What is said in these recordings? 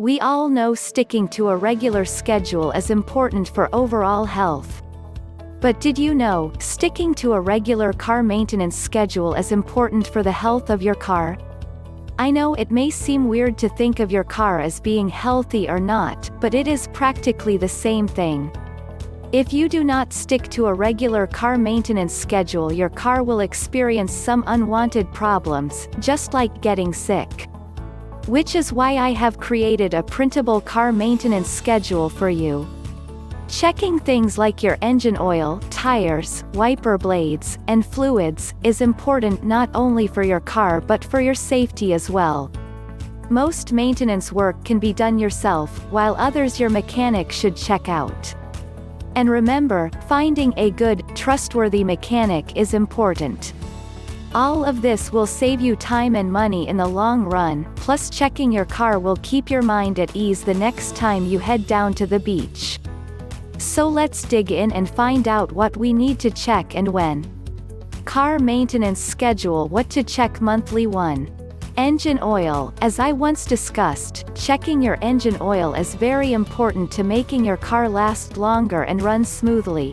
We all know sticking to a regular schedule is important for overall health. But did you know, sticking to a regular car maintenance schedule is important for the health of your car? I know it may seem weird to think of your car as being healthy or not, but it is practically the same thing. If you do not stick to a regular car maintenance schedule, your car will experience some unwanted problems, just like getting sick. Which is why I have created a printable car maintenance schedule for you. Checking things like your engine oil, tires, wiper blades, and fluids is important not only for your car but for your safety as well. Most maintenance work can be done yourself, while others your mechanic should check out. And remember, finding a good, trustworthy mechanic is important. All of this will save you time and money in the long run, plus checking your car will keep your mind at ease the next time you head down to the beach. So let's dig in and find out what we need to check and when. Car maintenance schedule. What to check monthly. 1. Engine oil. As I once discussed, checking your engine oil is very important to making your car last longer and run smoothly.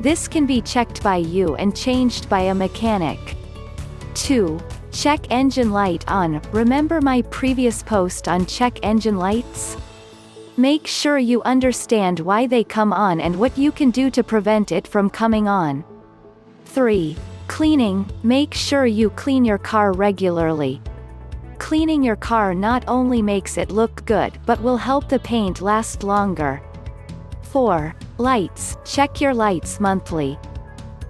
This can be checked by you and changed by a mechanic. 2. Check engine light on. Remember my previous post on check engine lights? Make sure you understand why they come on and what you can do to prevent it from coming on. 3. Cleaning. Make sure you clean your car regularly. Cleaning your car not only makes it look good but will help the paint last longer. 4. Lights. Check your lights monthly.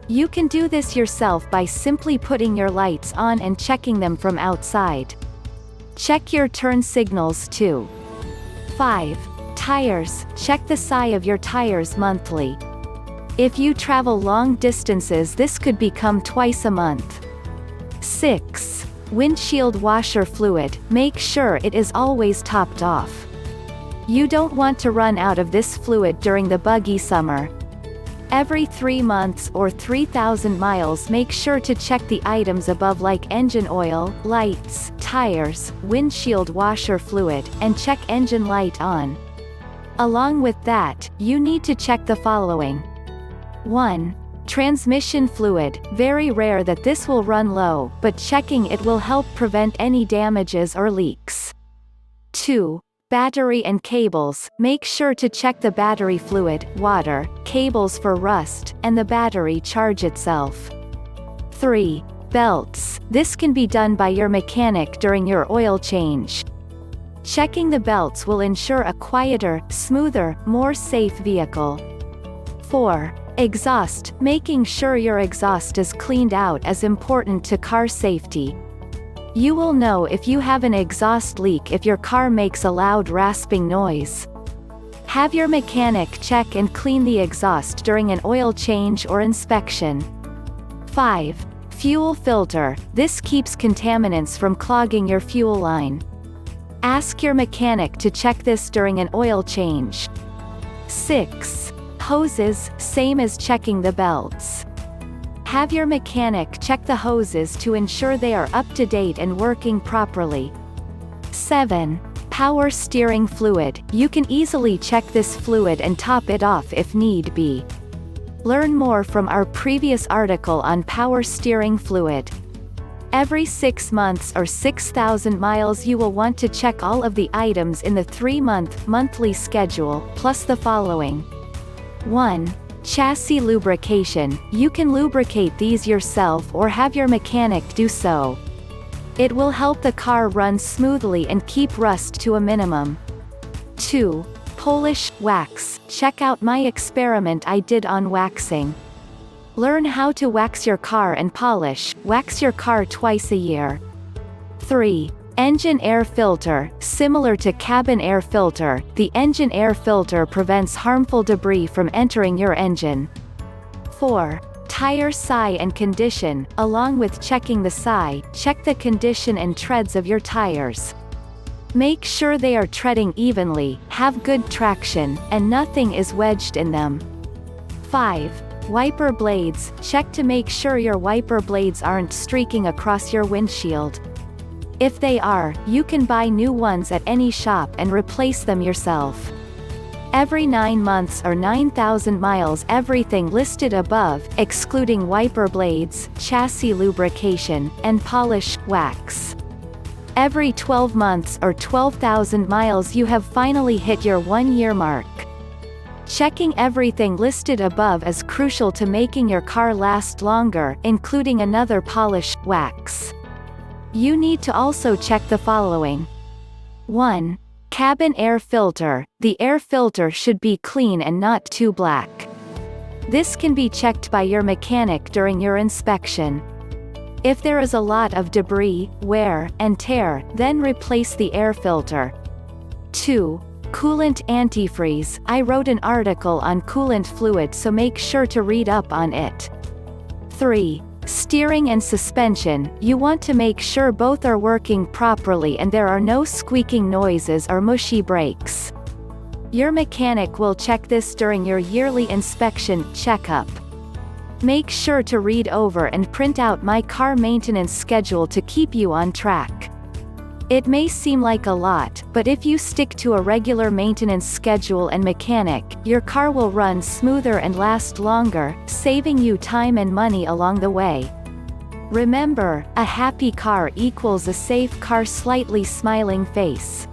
You can do this yourself by simply putting your lights on and checking them from outside. Check your turn signals too. 5. Tires. Check the size of your tires monthly. If you travel long distances, this could become twice a month. 6. Windshield washer fluid. Make sure it is always topped off. You don't want to run out of this fluid during the buggy summer. Every 3 months or 3,000 miles, make sure to check the items above like engine oil, lights, tires, windshield washer fluid, and check engine light on. Along with that, you need to check the following. 1. Transmission fluid. Very rare that this will run low, but checking it will help prevent any damages or leaks. 2. Battery and cables. Make sure to check the battery fluid, water, cables for rust, and the battery charge itself. 3. Belts. This can be done by your mechanic during your oil change. Checking the belts will ensure a quieter, smoother, more safe vehicle. 4. Exhaust. Making sure your exhaust is cleaned out is important to car safety. You will know if you have an exhaust leak if your car makes a loud rasping noise. Have your mechanic check and clean the exhaust during an oil change or inspection. 5. Fuel filter. This keeps contaminants from clogging your fuel line. Ask your mechanic to check this during an oil change. 6. Hoses. Same as checking the belts. Have your mechanic check the hoses to ensure they are up to date and working properly. 7. Power steering fluid. You can easily check this fluid and top it off if need be. Learn more from our previous article on power steering fluid. Every 6 months or 6,000 miles you will want to check all of the items in the 3-month monthly schedule, plus the following. 1. Chassis lubrication. You can lubricate these yourself or have your mechanic do so. It will help the car run smoothly and keep rust to a minimum. 2. Polish wax. Check out my experiment I did on waxing. Learn how to wax your car and polish. Wax your car twice a year. 3. Engine air filter. Similar to cabin air filter, the engine air filter prevents harmful debris from entering your engine. 4. Tire size and condition. Along with checking the size, check the condition and treads of your tires. Make sure they are treading evenly, have good traction, and nothing is wedged in them. 5. Wiper blades. Check to make sure your wiper blades aren't streaking across your windshield. If they are, you can buy new ones at any shop and replace them yourself. Every 9 months or 9,000 miles, everything listed above, excluding wiper blades, chassis lubrication, and polish, wax. Every 12 months or 12,000 miles you have finally hit your 1-year mark. Checking everything listed above is crucial to making your car last longer, including another polish, wax. You need to also check the following. 1. Cabin air filter. The air filter should be clean and not too black. This can be checked by your mechanic during your inspection. If there is a lot of debris, wear, and tear, then replace the air filter. 2. Coolant antifreeze. I wrote an article on coolant fluid, so make sure to read up on it. 3. Steering and suspension. You want to make sure both are working properly and there are no squeaking noises or mushy brakes. Your mechanic will check this during your yearly inspection checkup. Make sure to read over and print out my car maintenance schedule to keep you on track. It may seem like a lot, but if you stick to a regular maintenance schedule and mechanic, your car will run smoother and last longer, saving you time and money along the way. Remember, a happy car equals a safe car, slightly smiling face.